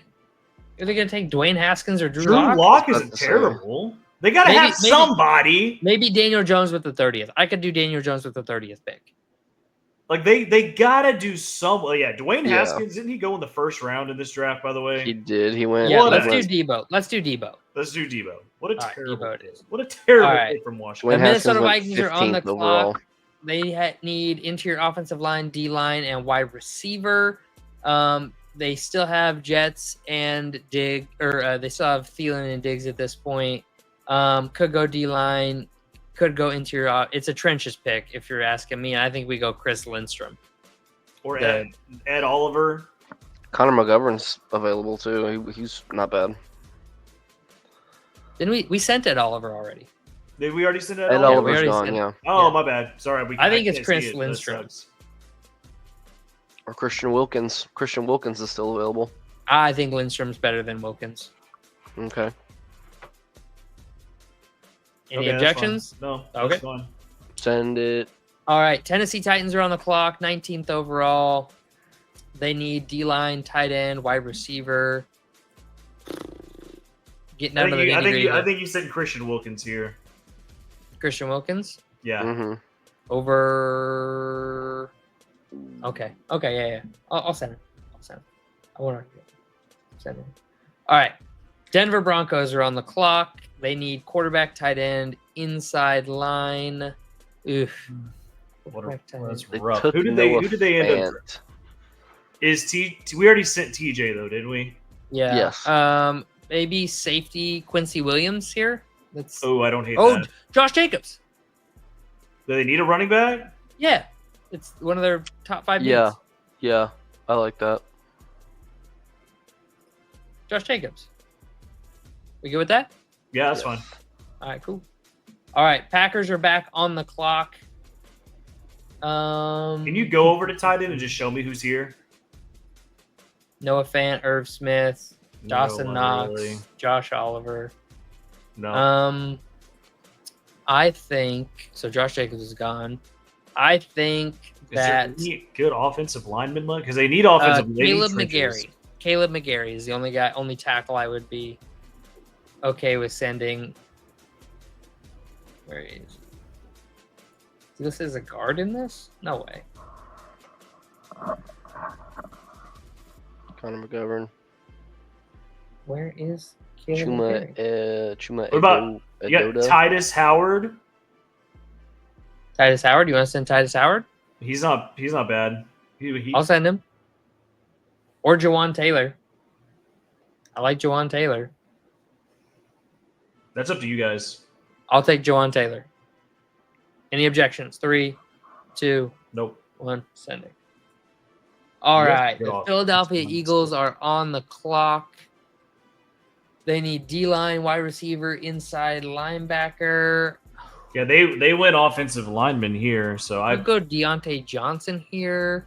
[SPEAKER 1] Are they gonna take Dwayne Haskins or Drew
[SPEAKER 3] Drew
[SPEAKER 1] Lock?
[SPEAKER 3] Lock
[SPEAKER 4] That's
[SPEAKER 3] isn't
[SPEAKER 4] the same.
[SPEAKER 3] terrible. They got to
[SPEAKER 1] Maybe-
[SPEAKER 3] have somebody.
[SPEAKER 1] Maybe Daniel Jones with the 30th. I could do Daniel Jones with the 30th pick.
[SPEAKER 3] Like they gotta do some. Yeah, Dwayne
[SPEAKER 4] Yeah.
[SPEAKER 3] Haskins didn't he go in the first round in this draft? By the way,
[SPEAKER 4] He did. He went.
[SPEAKER 1] Yeah,
[SPEAKER 3] What
[SPEAKER 1] let's
[SPEAKER 3] a-
[SPEAKER 1] do Debo. Let's do Debo.
[SPEAKER 3] let's do Debo. What a
[SPEAKER 1] All right,
[SPEAKER 3] terrible,
[SPEAKER 1] Debo it is.
[SPEAKER 3] what a terrible
[SPEAKER 1] All right.
[SPEAKER 3] pick from
[SPEAKER 1] The
[SPEAKER 3] Washington.
[SPEAKER 4] Dwayne
[SPEAKER 1] Minnesota
[SPEAKER 4] Haskins went
[SPEAKER 1] Vikings are on the
[SPEAKER 4] 15th overall.
[SPEAKER 1] clock. They need interior offensive line, D line, and wide receiver. They still have Jets and they still have Thielen and Diggs at this point. Could go D line, could go interior. It's a trenches pick if you're asking me. I think we go Chris Lindstrom.
[SPEAKER 3] Or
[SPEAKER 1] the-
[SPEAKER 3] Ed Oliver.
[SPEAKER 4] Connor McGovern's available too. He's not bad.
[SPEAKER 1] Didn't we sent Ed Oliver already?
[SPEAKER 3] Did we already send Ed
[SPEAKER 4] Ed
[SPEAKER 3] Oliver?
[SPEAKER 1] we
[SPEAKER 4] Oliver's
[SPEAKER 1] already
[SPEAKER 4] gone.
[SPEAKER 1] said-
[SPEAKER 4] Yeah.
[SPEAKER 3] Oh,
[SPEAKER 1] Yeah.
[SPEAKER 3] my bad. Sorry.
[SPEAKER 1] I think it's
[SPEAKER 3] can't
[SPEAKER 1] Chris
[SPEAKER 3] see it. That
[SPEAKER 1] Lindstrom.
[SPEAKER 3] sucks.
[SPEAKER 4] Or Christian Wilkins. Christian Wilkins is still available.
[SPEAKER 1] I think Lindstrom's better than Wilkins.
[SPEAKER 4] Okay.
[SPEAKER 1] Any
[SPEAKER 3] Okay, that's
[SPEAKER 1] objections?
[SPEAKER 3] fine. No.
[SPEAKER 1] Okay.
[SPEAKER 3] That's fine.
[SPEAKER 4] Send it.
[SPEAKER 1] All right, Tennessee Titans are on the clock, 19th overall. They need D-line, tight end, wide receiver. Getting out of the
[SPEAKER 3] I think you said Christian Wilkins here.
[SPEAKER 1] Christian Wilkins
[SPEAKER 3] Yeah.
[SPEAKER 4] Mm-hmm.
[SPEAKER 1] over. Okay, yeah. I'll send him. I want to send him. All right, Denver Broncos are on the clock. They need quarterback, tight end, inside line. Oof. Quarterback, tight end.
[SPEAKER 3] That's
[SPEAKER 4] They
[SPEAKER 3] rough.
[SPEAKER 4] took
[SPEAKER 3] Who did
[SPEAKER 4] Noah
[SPEAKER 3] they end up?
[SPEAKER 4] Fant.
[SPEAKER 3] We already sent TJ though, didn't we?
[SPEAKER 1] Yeah.
[SPEAKER 4] Yes.
[SPEAKER 1] Maybe safety Quincy Williams here. That's
[SPEAKER 3] Oh, I don't hate
[SPEAKER 1] oh,
[SPEAKER 3] that.
[SPEAKER 1] Josh Jacobs.
[SPEAKER 3] Do they need a running back?
[SPEAKER 1] Yeah, it's one of their top 5
[SPEAKER 4] Yeah.
[SPEAKER 1] needs.
[SPEAKER 4] Yeah. I like that.
[SPEAKER 1] Josh Jacobs. We good with that?
[SPEAKER 3] Yeah, that's
[SPEAKER 4] Yes.
[SPEAKER 3] fine.
[SPEAKER 1] All right, cool. All right, Packers are back on the clock.
[SPEAKER 3] Can you go over to tight end and just show me who's here?
[SPEAKER 1] Noah Fant, Irv Smith, Dawson
[SPEAKER 3] No,
[SPEAKER 1] Knox,
[SPEAKER 3] really.
[SPEAKER 1] Josh Oliver.
[SPEAKER 3] No.
[SPEAKER 1] I think so. Josh Jacobs is gone. I think
[SPEAKER 3] Is there
[SPEAKER 1] that
[SPEAKER 3] any good offensive lineman left? Because they need offensive linemen.
[SPEAKER 1] Caleb McGarry. Caleb McGarry is the only tackle I would be okay with sending. Where is this? Is a guard in this? No way.
[SPEAKER 4] Connor McGovern.
[SPEAKER 1] Where is Caleb
[SPEAKER 4] Chuma.
[SPEAKER 1] McGarry?
[SPEAKER 4] Chuma.
[SPEAKER 3] What about- You got
[SPEAKER 4] Edoda.
[SPEAKER 3] Titus Howard.
[SPEAKER 1] Titus Howard. You want to send Titus Howard?
[SPEAKER 3] He's not bad. He
[SPEAKER 1] I'll send him. Or Jawan Taylor. I like Jawan Taylor.
[SPEAKER 3] that's up to you guys.
[SPEAKER 1] I'll take Jawan Taylor. Any objections? 3, 2,
[SPEAKER 3] Nope.
[SPEAKER 1] 1. Sending. All
[SPEAKER 3] Yes,
[SPEAKER 1] right.
[SPEAKER 3] good
[SPEAKER 1] The
[SPEAKER 3] off.
[SPEAKER 1] Philadelphia
[SPEAKER 3] That's
[SPEAKER 1] Eagles are on the clock. They need D-line, wide receiver, inside linebacker.
[SPEAKER 3] Yeah, they went offensive lineman here, so
[SPEAKER 1] I'd
[SPEAKER 3] I
[SPEAKER 1] go Deontay Johnson here.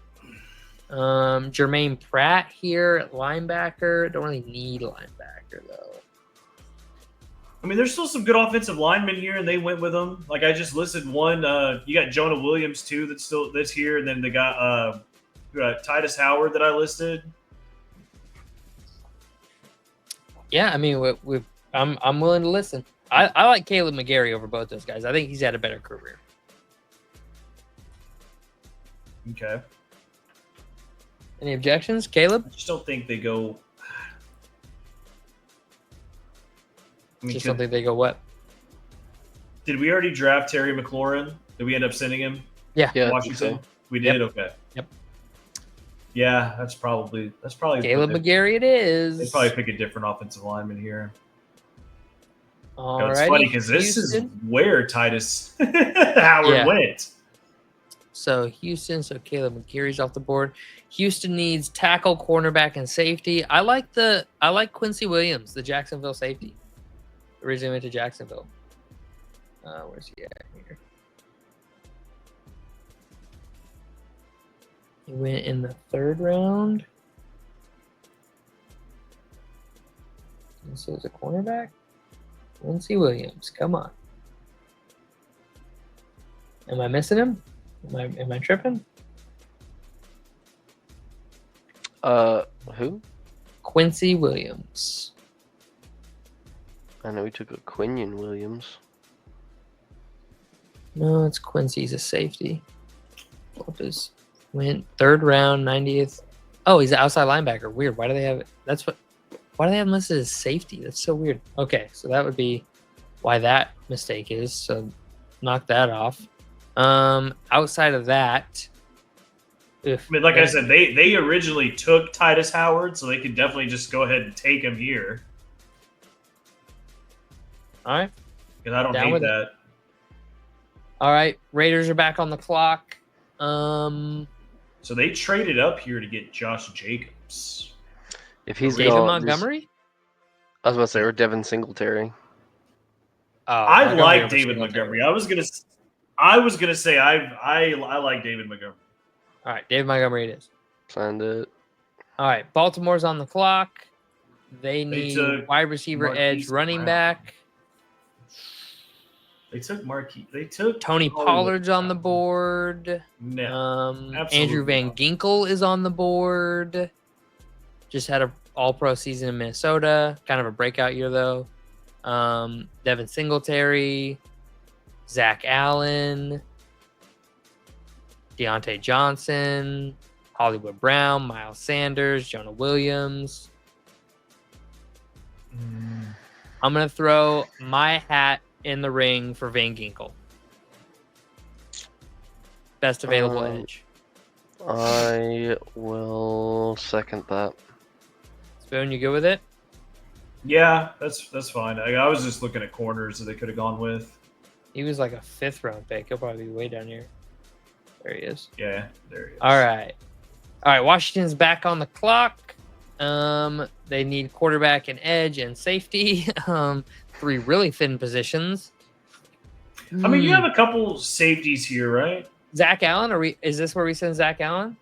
[SPEAKER 1] Jermaine Pratt here at linebacker. Don't really need linebacker though.
[SPEAKER 3] mean there's still some good offensive linemen here, and they went with them. Like I just listed one. You got Jonah Williams too. That's here, and then they got Titus Howard that I listed.
[SPEAKER 1] Yeah, I mean, I'm willing to listen. I like Caleb McGarry over both those guys. I think he's had a better career.
[SPEAKER 3] Okay.
[SPEAKER 1] Any objections, Caleb?
[SPEAKER 3] I just don't think they go. I mean,
[SPEAKER 1] Just don't think they go what?
[SPEAKER 3] did we already draft Terry McLaurin? Did we end up sending him
[SPEAKER 1] Yeah.
[SPEAKER 3] to
[SPEAKER 4] Yeah, I think
[SPEAKER 3] Washington?
[SPEAKER 4] so.
[SPEAKER 3] We
[SPEAKER 1] Yep.
[SPEAKER 3] did. Okay.
[SPEAKER 1] Yep.
[SPEAKER 3] Yeah, that's probably
[SPEAKER 1] Caleb
[SPEAKER 3] they
[SPEAKER 1] McGarry it is.
[SPEAKER 3] They probably pick a different offensive lineman here.
[SPEAKER 1] All
[SPEAKER 3] You know, it's
[SPEAKER 1] right.
[SPEAKER 3] funny because this is where Titus Howard went.
[SPEAKER 1] So Houston, so Caleb McGarry's off the board. Houston needs tackle, cornerback, and safety. I like Quincy Williams, the Jacksonville safety. Originally went to Jacksonville. Where's he at here? He went in the 3rd round. And so is a cornerback. Quincy Williams, come on. Am I missing him? Am I tripping?
[SPEAKER 4] Who?
[SPEAKER 1] Quincy Williams.
[SPEAKER 4] I know we took a Quinion Williams.
[SPEAKER 1] No, it's Quincy. He's a safety. Lopez went 3rd round, 90th. Oh, he's an outside linebacker. Weird. Why do they have it? Why do they have him listed as safety? That's so weird. Okay, so that would be why that mistake is. So knock that off. Outside of that,
[SPEAKER 3] I mean, like I said, they originally took Titus Howard, so they could definitely just go ahead and take him here.
[SPEAKER 1] All right.
[SPEAKER 3] Because I don't
[SPEAKER 1] Down
[SPEAKER 3] hate
[SPEAKER 1] with it.
[SPEAKER 3] that.
[SPEAKER 1] All right. Raiders are back on the clock.
[SPEAKER 3] So they traded up here to get Josh Jacobs.
[SPEAKER 4] If he's
[SPEAKER 1] David
[SPEAKER 4] gone,
[SPEAKER 1] Montgomery?
[SPEAKER 4] I was about to say, or Devin Singletary.
[SPEAKER 1] Oh,
[SPEAKER 3] I
[SPEAKER 1] Montgomery
[SPEAKER 3] like
[SPEAKER 1] over
[SPEAKER 3] David
[SPEAKER 1] Singletary.
[SPEAKER 3] Montgomery. I was gonna say I like David Montgomery.
[SPEAKER 1] All right, David Montgomery it is.
[SPEAKER 4] Signed it.
[SPEAKER 1] All right, Baltimore's on the clock. They
[SPEAKER 3] They
[SPEAKER 1] need
[SPEAKER 3] took
[SPEAKER 1] wide receiver, edge,
[SPEAKER 3] Marquise
[SPEAKER 1] running
[SPEAKER 3] Brown.
[SPEAKER 1] back.
[SPEAKER 3] They took Marquis. They took
[SPEAKER 1] Tony
[SPEAKER 3] Hollywood
[SPEAKER 1] Pollard's on the
[SPEAKER 3] Brown.
[SPEAKER 1] board.
[SPEAKER 3] No,
[SPEAKER 1] Andrew
[SPEAKER 3] absolutely
[SPEAKER 1] Van
[SPEAKER 3] not.
[SPEAKER 1] Ginkel is on the board. Just had a all-pro season in Minnesota. Kind of a breakout year, though. Devin Singletary, Zach Allen, Deontay Johnson, Hollywood Brown, Miles Sanders, Jonah Williams. I'm going to throw my hat in the ring for Van Ginkel. Best available edge.
[SPEAKER 4] I will second that.
[SPEAKER 1] Spoon, you good with it?
[SPEAKER 3] Yeah, that's fine. I was just looking at corners that they could have gone with.
[SPEAKER 1] He was like a 5th round pick. He'll probably be way down here. There he is.
[SPEAKER 3] Yeah, there he is.
[SPEAKER 1] All right. Washington's back on the clock. They need quarterback and edge and safety. 3 really thin positions.
[SPEAKER 3] I mean, you have a couple safeties here, right?
[SPEAKER 1] Zach Allen. Is this where we send Zach Allen?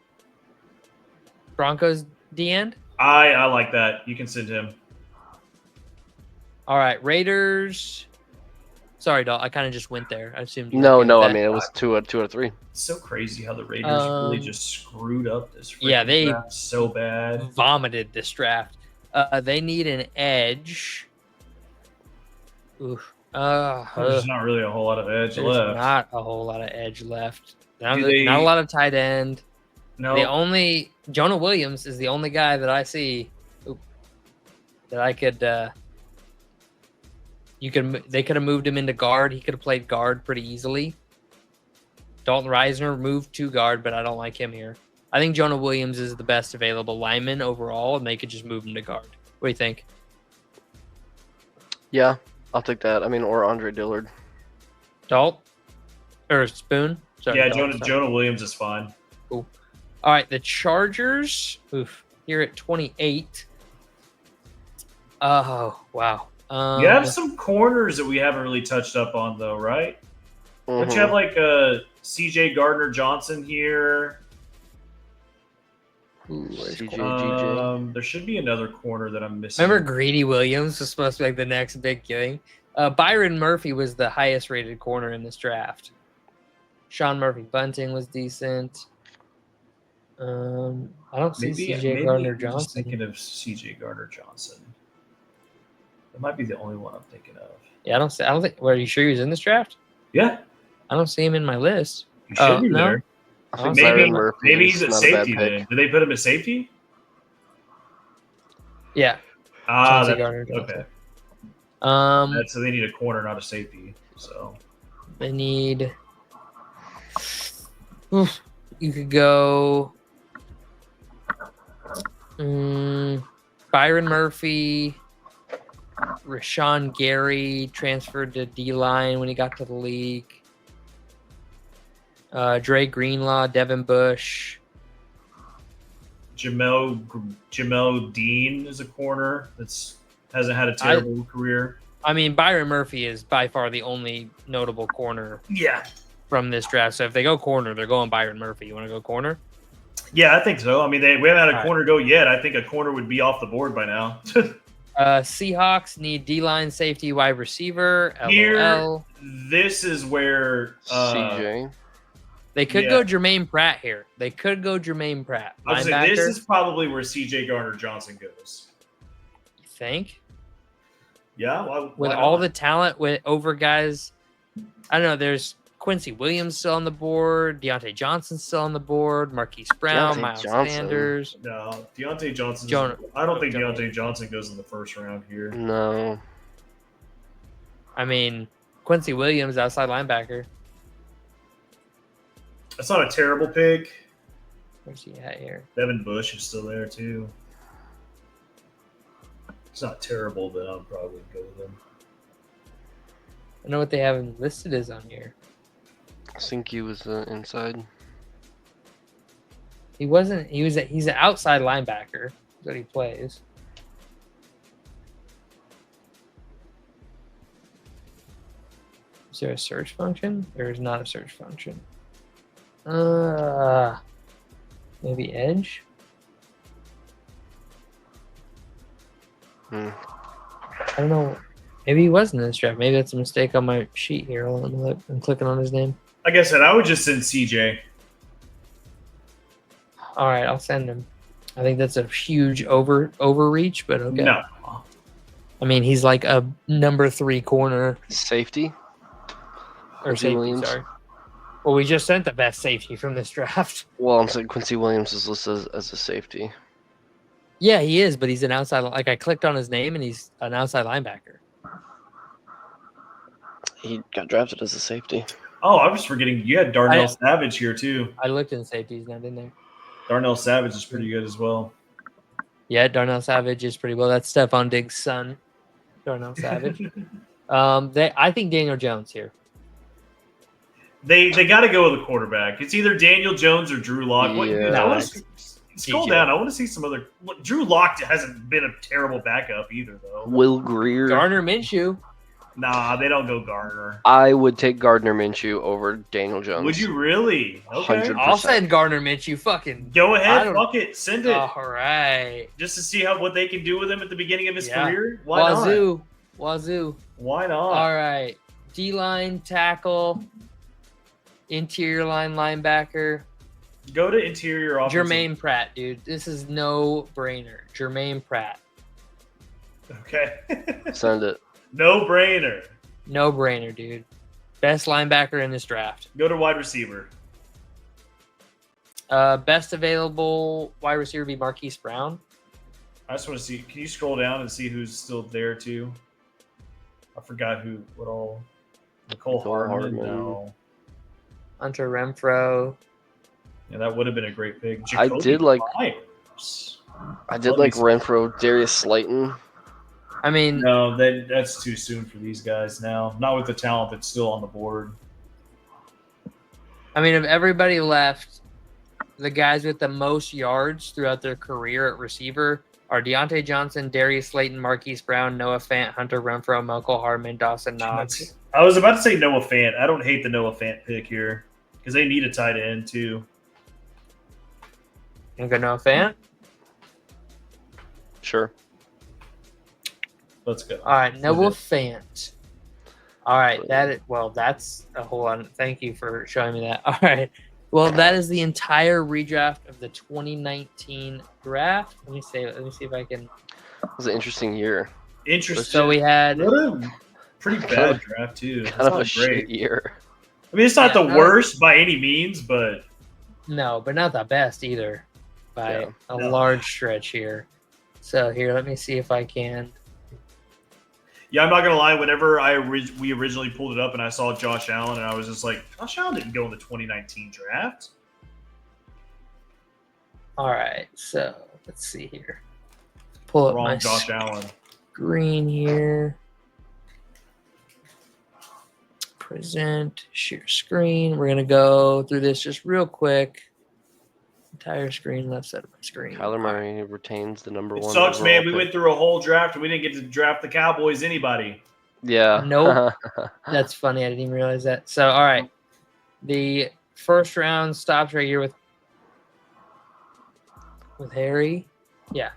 [SPEAKER 1] Broncos D end.
[SPEAKER 3] I like that. You can send him.
[SPEAKER 1] All right, Raiders. Sorry, Dal. I kind of just went there. I assumed. You were
[SPEAKER 4] No,
[SPEAKER 1] okay
[SPEAKER 4] no.
[SPEAKER 1] with
[SPEAKER 4] I
[SPEAKER 1] that.
[SPEAKER 4] mean, it was two out of three.
[SPEAKER 3] It's so crazy how the Raiders really
[SPEAKER 1] Um,
[SPEAKER 3] just screwed up this.
[SPEAKER 1] yeah,
[SPEAKER 3] freaking
[SPEAKER 1] they-
[SPEAKER 3] draft so bad.
[SPEAKER 1] Vomited this draft. They need an edge. Oof.
[SPEAKER 3] There's not really a whole lot of edge
[SPEAKER 1] There's
[SPEAKER 3] left.
[SPEAKER 1] not a whole lot of edge left. Not
[SPEAKER 3] Do they-
[SPEAKER 1] a lot of tight end.
[SPEAKER 3] No,
[SPEAKER 1] The only Jonah Williams is the only guy that I see that I could. They could have moved him into guard. He could have played guard pretty easily. Dalton Reisner moved to guard, but I don't like him here. I think Jonah Williams is the best available lineman overall, and they could just move him to guard. What do you think?
[SPEAKER 4] Yeah, I'll take that. I mean, or Andre Dillard.
[SPEAKER 1] Dalt or Spoon? Sorry,
[SPEAKER 3] yeah,
[SPEAKER 1] Dalt, sorry.
[SPEAKER 3] Jonah Williams is fine.
[SPEAKER 1] All right, the Chargers. Here at 28. Oh wow.
[SPEAKER 3] You have some corners that we haven't really touched up on, though, right? Don't you have like C.J. Gardner Johnson here?
[SPEAKER 1] where's
[SPEAKER 4] CJ.
[SPEAKER 3] There should be another corner that I'm missing.
[SPEAKER 1] Remember Greedy Williams was supposed to be like the next big thing? Byron Murphy was the highest rated corner in this draft. Sean Murphy Bunting was decent. I don't see CJ Gardner
[SPEAKER 3] I'm just
[SPEAKER 1] Johnson.
[SPEAKER 3] thinking of C.J. Gardner Johnson. It might be the only one I'm thinking of.
[SPEAKER 1] Yeah, I don't think. Well, are you sure he was in this draft?
[SPEAKER 3] Yeah,
[SPEAKER 1] I don't see him in my list.
[SPEAKER 3] you should be
[SPEAKER 1] no.
[SPEAKER 3] there.
[SPEAKER 4] I think
[SPEAKER 1] Maybe-
[SPEAKER 4] Byron Murphy
[SPEAKER 3] Maybe
[SPEAKER 4] is
[SPEAKER 3] he's at
[SPEAKER 4] not a bad
[SPEAKER 3] safety
[SPEAKER 4] pick.
[SPEAKER 3] then. Did they put him at safety?
[SPEAKER 1] Yeah.
[SPEAKER 3] Ah,
[SPEAKER 1] Chauncey
[SPEAKER 3] that's,
[SPEAKER 1] Gardner-Johnson.
[SPEAKER 3] okay. So they need a corner, not a safety. So
[SPEAKER 1] They need. Oof, you could go. Byron Murphy, Rashawn Gary transferred to D line when he got to the league. Dre Greenlaw, Devin Bush.
[SPEAKER 3] Jamel Dean is a corner that's hasn't had a terrible career.
[SPEAKER 1] I mean, Byron Murphy is by far the only notable corner
[SPEAKER 3] Yeah.
[SPEAKER 1] from this draft. So if they go corner, they're going Byron Murphy. You want to go corner?
[SPEAKER 3] Yeah, I think so. I mean, we haven't had a
[SPEAKER 1] All
[SPEAKER 3] corner go yet. I think a corner would be off the board by now.
[SPEAKER 1] Seahawks need D-line, safety, wide receiver.
[SPEAKER 3] Here,
[SPEAKER 1] LOL.
[SPEAKER 3] this is where
[SPEAKER 4] CJ.
[SPEAKER 1] They could go Jermaine Pratt here. They could go Jermaine Pratt.
[SPEAKER 3] I was saying, this is probably where CJ Gardner-Johnson goes.
[SPEAKER 1] You think?
[SPEAKER 3] Yeah,
[SPEAKER 1] With all the talent over guys, I don't know. There's Quincy Williams still on the board. Deontay Johnson's still on the board. Marquise Brown, Miles Sanders.
[SPEAKER 3] No, Deontay Johnson. I don't think Deontay Johnson goes in the first round here.
[SPEAKER 4] No.
[SPEAKER 1] I mean, Quincy Williams, outside linebacker.
[SPEAKER 3] That's not a terrible pick.
[SPEAKER 1] Where's he at here?
[SPEAKER 3] Devin Bush is still there too. It's not terrible, but I'll probably go with him.
[SPEAKER 1] I know what they have him listed as on here.
[SPEAKER 4] I think he was inside.
[SPEAKER 1] He wasn't. He's an outside linebacker. That's what he plays. Is there a search function? There is not a search function. Maybe edge. I don't know. Maybe he wasn't in this draft. Maybe that's a mistake on my sheet here. Let me look. I'm clicking on his name.
[SPEAKER 3] Like I said, I would just send CJ.
[SPEAKER 1] All right, I'll send him. I think that's a huge overreach, but okay.
[SPEAKER 3] No.
[SPEAKER 1] I mean, he's like a number 3 corner
[SPEAKER 4] Safety?
[SPEAKER 1] or
[SPEAKER 4] Quincy
[SPEAKER 1] safety.
[SPEAKER 4] Williams?
[SPEAKER 1] Sorry. Well, we just sent the best safety from this draft.
[SPEAKER 4] Well, I'm saying Quincy Williams is listed as a safety.
[SPEAKER 1] Yeah, he is, but he's an outside. Like I clicked on his name, and he's an outside linebacker.
[SPEAKER 4] He got drafted as a safety.
[SPEAKER 3] Oh, I was forgetting. You had Darnell Savage here too.
[SPEAKER 1] I looked in safeties, not in there.
[SPEAKER 3] Darnell Savage is pretty good as well.
[SPEAKER 1] Yeah, Darnell Savage is pretty well. That's Stephon Diggs' son, Darnell Savage. I think Daniel Jones here.
[SPEAKER 3] They got to go with a quarterback. It's either Daniel Jones or Drew Lock.
[SPEAKER 4] Yeah.
[SPEAKER 3] Scroll down. I want to see some other. Drew Lock hasn't been a terrible backup either, though.
[SPEAKER 4] Will Greer.
[SPEAKER 1] Gardner Minshew.
[SPEAKER 3] Nah, they don't go Gardner.
[SPEAKER 4] I would take Gardner Minshew over Daniel Jones.
[SPEAKER 3] Would you really? Okay.
[SPEAKER 4] 100%.
[SPEAKER 1] I'll send Gardner Minshew. Fucking
[SPEAKER 3] go ahead. Fuck it. Send it.
[SPEAKER 1] All right.
[SPEAKER 3] Just to see what they can do with him at the beginning of his career.
[SPEAKER 1] Wazoo.
[SPEAKER 3] Why not?
[SPEAKER 1] All right. D-line, tackle, interior line linebacker.
[SPEAKER 3] Go to interior offensive.
[SPEAKER 1] Jermaine Pratt, dude. This is no brainer. Jermaine Pratt.
[SPEAKER 3] Okay.
[SPEAKER 4] Send it.
[SPEAKER 3] No brainer.
[SPEAKER 1] No brainer, dude. Best linebacker in this draft.
[SPEAKER 3] Go to wide receiver.
[SPEAKER 1] Best available wide receiver be Marquise Brown.
[SPEAKER 3] I just want to see. Can you scroll down and see who's still there too? I forgot what all. Nicole Hardman. No.
[SPEAKER 1] Hunter Renfro.
[SPEAKER 3] Yeah, that would have been a great pick.
[SPEAKER 4] I did like
[SPEAKER 3] Myers.
[SPEAKER 4] Renfro, Darius Slayton.
[SPEAKER 1] I mean,
[SPEAKER 3] no, that's too soon for these guys now. Not with the talent that's still on the board.
[SPEAKER 1] I mean, if everybody left, the guys with the most yards throughout their career at receiver are Deontay Johnson, Darius Slayton, Marquise Brown, Noah Fant, Hunter Renfro, Michael Hardman, Dawson Knox.
[SPEAKER 3] I was about to say Noah Fant. I don't hate the Noah Fant pick here because they need a tight end too.
[SPEAKER 1] You gonna go Noah Fant?
[SPEAKER 3] Sure. Let's go.
[SPEAKER 1] All right, Noah Fant. All right, that's a whole lot. Thank you for showing me that. All right. Well, that is the entire redraft of the 2019 draft. Let me see if I can.
[SPEAKER 4] It was an interesting year.
[SPEAKER 3] Interesting.
[SPEAKER 1] So we had
[SPEAKER 3] what a pretty bad draft too. It's
[SPEAKER 4] Kind of a
[SPEAKER 3] not
[SPEAKER 4] shit
[SPEAKER 3] great.
[SPEAKER 4] year.
[SPEAKER 3] I mean, it's not
[SPEAKER 1] Yeah,
[SPEAKER 3] the worst by any means, but
[SPEAKER 1] no, but not the best either by
[SPEAKER 4] Yeah.
[SPEAKER 1] a
[SPEAKER 3] No.
[SPEAKER 1] large stretch here. So here, let me see if I can.
[SPEAKER 3] yeah, I'm not gonna lie. Whenever we originally pulled it up and I saw Josh Allen, and I was just like, Josh Allen didn't go in the 2019 draft.
[SPEAKER 1] All right, so let's see here. Pull up my
[SPEAKER 3] Wrong Josh Allen.
[SPEAKER 1] screen here. Present, share screen. We're gonna go through this just real quick. Entire screen, left side of my screen.
[SPEAKER 4] Kyler Murray retains the number
[SPEAKER 3] It
[SPEAKER 4] one.
[SPEAKER 3] sucks, man. We
[SPEAKER 4] overall
[SPEAKER 3] went through a whole draft and we didn't get to draft the Cowboys. Anybody?
[SPEAKER 4] pick. Yeah.
[SPEAKER 1] Nope. That's funny. I didn't even realize that. So, all right. The first round stops right here with Harry. Yeah.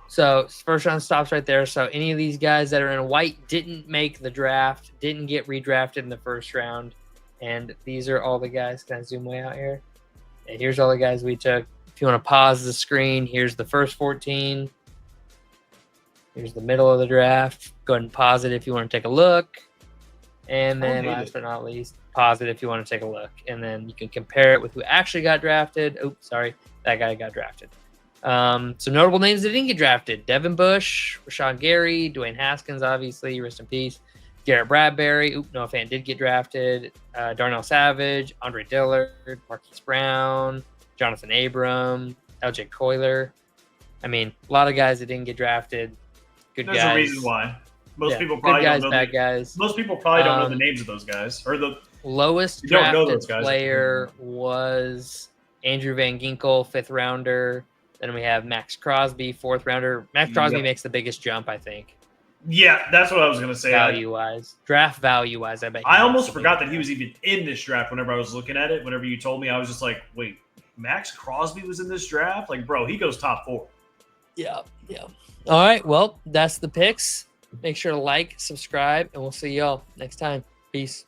[SPEAKER 1] So first round stops right there. So any of these guys that are in white didn't make the draft, didn't get redrafted in the first round. And these are all the guys. Can I zoom way out here? Yeah, here's all the guys we took. If you want to pause the screen, here's the first 14. Here's the middle of the draft. Go ahead and pause it if you want to take a look. And then last but not least, pause it if you want to take a look. And then you can compare it with who actually got drafted. Oops, sorry. That guy got drafted. So notable names that didn't get drafted: Devin Bush, Rashawn Gary, Dwayne Haskins, obviously, rest in peace. Garrett Bradbury, Noah Fant did get drafted. Darnell Savage, Andre Dillard, Marquise Brown, Jonathan Abram, LJ Coiler. I mean, a lot of guys that didn't get drafted. Good
[SPEAKER 3] There's
[SPEAKER 1] guys.
[SPEAKER 3] a reason why. Most people
[SPEAKER 1] good
[SPEAKER 3] probably
[SPEAKER 1] guys,
[SPEAKER 3] don't know.
[SPEAKER 1] bad guys.
[SPEAKER 3] Most people probably don't know the names of those guys or the.
[SPEAKER 1] Lowest
[SPEAKER 3] You don't know
[SPEAKER 1] drafted
[SPEAKER 3] those guys.
[SPEAKER 1] player was Andrew Van Ginkel, 5th rounder. Then we have Max Crosby, 4th rounder. Max Crosby
[SPEAKER 3] Yep.
[SPEAKER 1] makes the biggest jump, I think,
[SPEAKER 3] Yeah, that's what I was gonna say.
[SPEAKER 1] value-wise. Draft value-wise, I bet.
[SPEAKER 3] I almost forgot that he was even in this draft. Whenever I was looking at it, whenever you told me, I was just like, "Wait, Max Crosby was in this draft? Like, bro, he goes top 4."
[SPEAKER 1] Yeah, yeah. All right, well, that's the picks. Make sure to like, subscribe, and we'll see y'all next time. Peace.